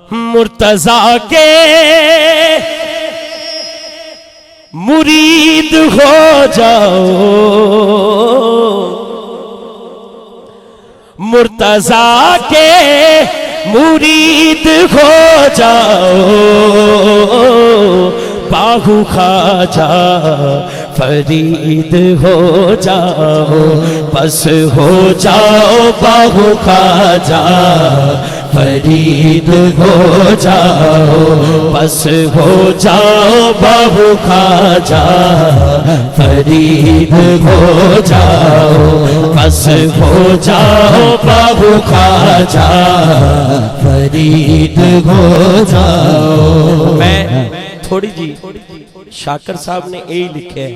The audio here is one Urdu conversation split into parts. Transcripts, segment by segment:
مرتضیٰ کے مرید ہو جاؤ، مرتضیٰ کے مرید ہو جاؤ، باہو خواجہ فرید ہو جاؤ، بس ہو جاؤ باہو خواجہ فرید ہو جاؤ، بس ہو جاؤ باہو خواجہ فرید ہو جاؤ، بس ہو جاؤ باہو خواجہ فرید ہو جاؤ۔ میں تھوڑی جی شاکر صاحب نے یہی لکھے ہے،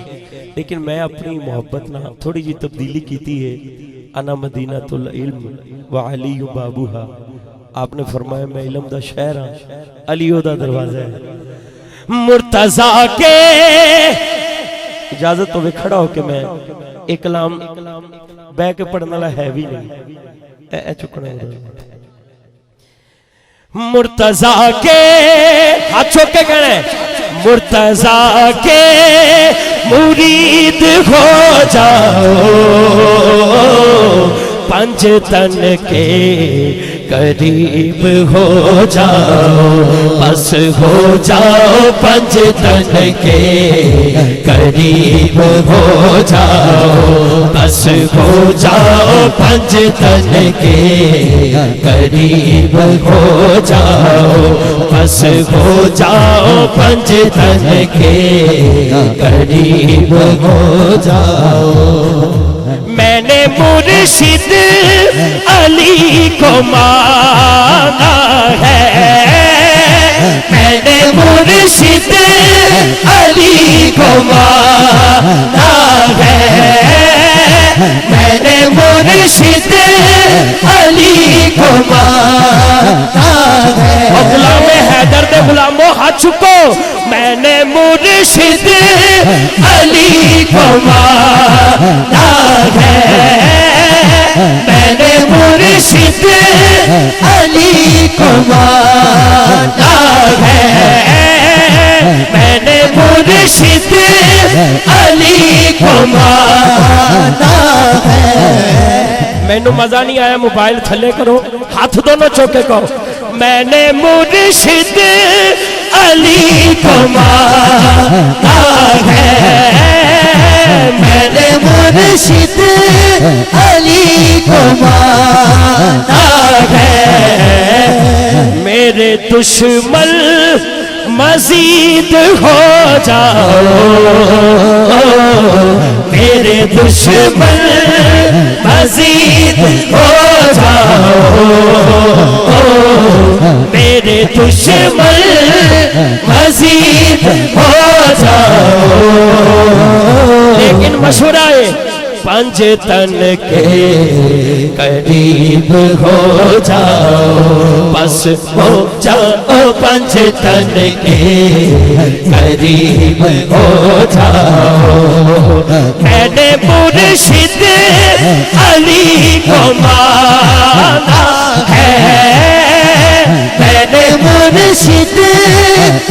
لیکن میں اپنی محبت نہ تھوڑی جی تبدیلی کیتی ہے۔ انا مدینۃ العلم وعلی بابوہا، آپ نے فرمایا میں علم دا شہر ہاں، علیو دا دروازہ ہے۔ مرتضیٰ کے اجازت تو کھڑا ہو کہ میں ایک کلام بہ کے پڑھنے والا ہے بھی نہیں، اے چکنا ہے۔ مرتضیٰ کے ہاتھ چھوک کے کہنا ہے، مرتضیٰ کے مرید ہو جاؤ، پنج تن کے قریب ہو جاؤ، بس ہو جاؤ پنج تن کے قریب ہو جاؤ، بس ہو جاؤ پنج تن کے قریب ہو جاؤ، بس ہو جاؤ پنج تن کے قریب ہو جاؤ۔ میں نے مرشد علی کو مانا ہے، میں نے مرشد علی کو مانا ہے، میں نے مرشد علی کو مانا ہے۔ غلام حیدر دے غلاموں ہاتھ چکو، میں نے مرشد علی کو مانا ہے، میں نے مرشد علی کو مانا ہے، میں نے مرشد علی کو مانا ہے۔ میں نو مزہ نہیں آیا، موبائل تھلے کرو، ہاتھ دونوں چوکے کرو۔ میں نے مرشد علی کو مانا ہے، میں نے مرشد علی کو مانا ہے۔ میرے دشمن مزید ہو جاؤ، میرے دشمن مزید ہو جاؤ، میرے دشمن مزید ہو جاؤ۔ لیکن مشورہ ہے، پنج تن کے قریب ہو جاؤ، بس ہو جاؤ پنج تن کے قریب ہو جاؤ۔ میں نے مرشد علی کو مانا ہے، میں نے مرشد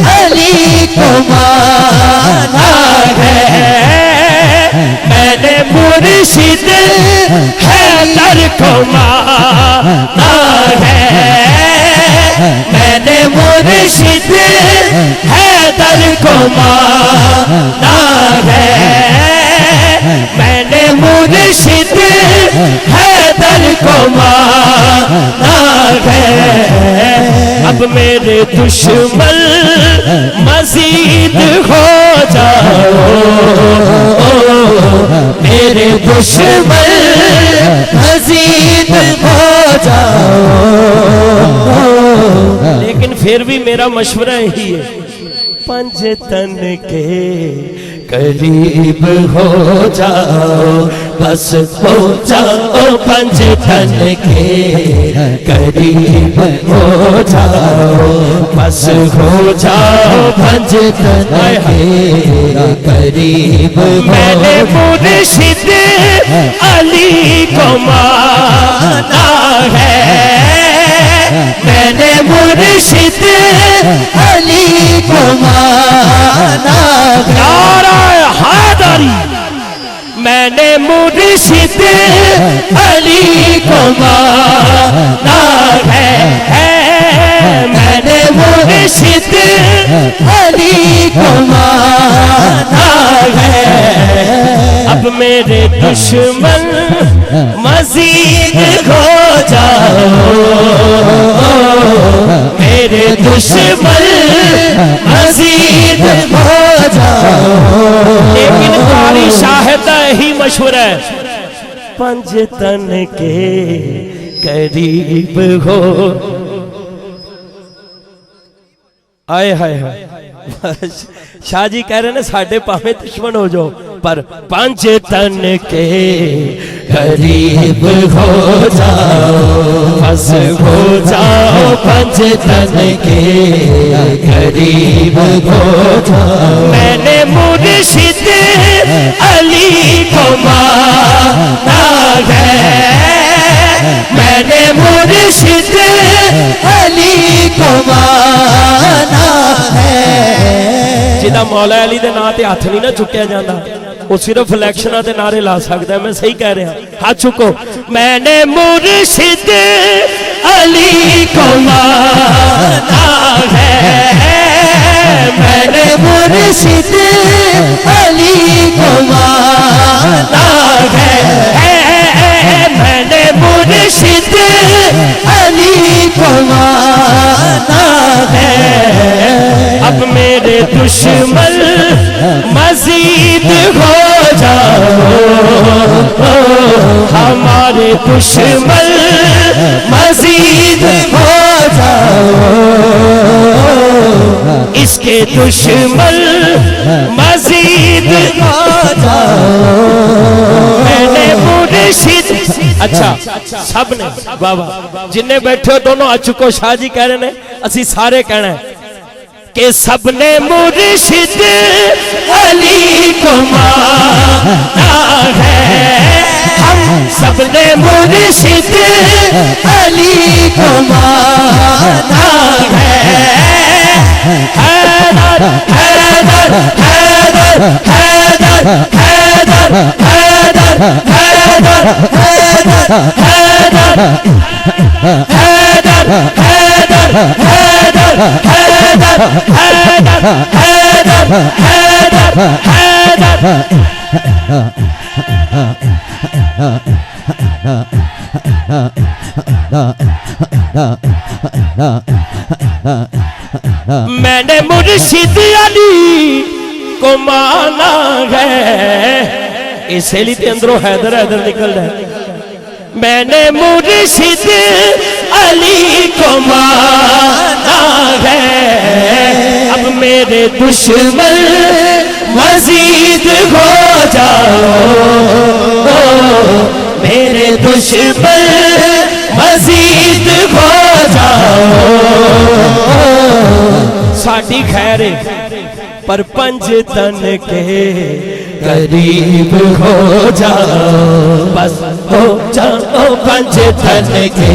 علی کو مانا ہے، میں نے مرشد حیدر کو مانا ہے، میں نے مرشد حیدر کو مانا ہے، میں نے مرشد حیدر کو مانا ہے۔ اب میرے دشمن مزید ہو جاؤ، میرے دشمن مزید ہو جاؤ۔ لیکن پھر بھی میرا مشورہ یہی ہے، پنج تن کے قریب ہو جاؤ، بس ہو جاؤ پنج تن کے قریب ہو جاؤ، بس ہو جاؤ پنج تن کے قریب ہو جاؤ۔ میں نے مرشد علی کو مانا ہے، میں نے مرشد علی کو مانا ہے، نعرہ حیدری، میں نے مرشد علی کو مانا ہے، میں نے مرشد علی کو مانا ہے۔ اب میرے دشمن مزید ہو جاؤ، میرے دشمن مزید ہو جاؤ، لیکن قاری شاہد ہی مشہور ہے، پنج تن کے قریب ہو، آئے ہائے ہائے شاہ جی کہہ رہے ہیں ساڑھے پاہمیں دشمن ہو جاؤ پر پنج تن کے قریب ہو جاؤ، بس ہو جاؤ پنج تن کے قریب ہو جاؤ، میں نے مرشد علی کو مانا ہے، میں نے مرشد علی کو مانا ہے۔ جدا مولا علی دے نا تے ہاتھ نہیں نہ چکیا جاندہ، وہ صرف الیکشنہ تے نعرے لا سکتا ہے، میں صحیح کہہ رہا ہوں، ہاتھ چکو، میں نے مرشد علی کو مانا ہے، میں نے مرشد علی کو مانا ہے، میں نے مرشد علی کو مانا ہے۔ اب میرے دشمن مزید ہو جاؤ، ہمارے دشمن مزید ہو جاؤ، اس کے دشمن مزید ہو جاؤ، میں نے مرشد، اچھا سب نے بابا جنہیں بیٹھے ہو دونوں آ چکو، شاہ جی کہہ رہے ہیں اسی سارے کہنا ہے کہ سب نے مرشد علی کو مانا ہے، ہم سب نے مرشد علی کو مانا ہے۔ حیدر حیدر حیدر حیدر حیدر حیدر حیدر حیدر حیدر حیدر حیدر حیدر حیدر حیدر حیدر میں نے مرشد علی کو مانا ہے، اسے لیے تے اندروں حیدر حیدر نکل رہا ہے، میں نے مرشد علی کو مانا ہے، اب میرے دشمن مزید ہو جاؤ، میرے دشمن مزید ہو جاؤ، ساڑھی خیر پر پنج تن کے قریب ہو جاؤ، بس ہو جاؤ پنج تن کے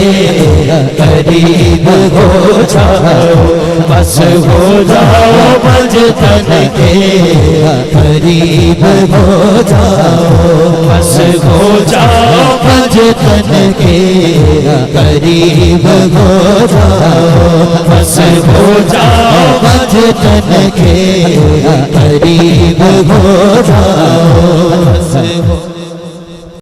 قریب ہو جاؤ، بس ہو جاؤ پنج تن کے قریب ہو جاؤ، بس ہو جاؤ پنج تن کے قریب ہو جاؤ، بس ہو جاؤ پنج تن کے قریب ہو جاؤ، بس ہو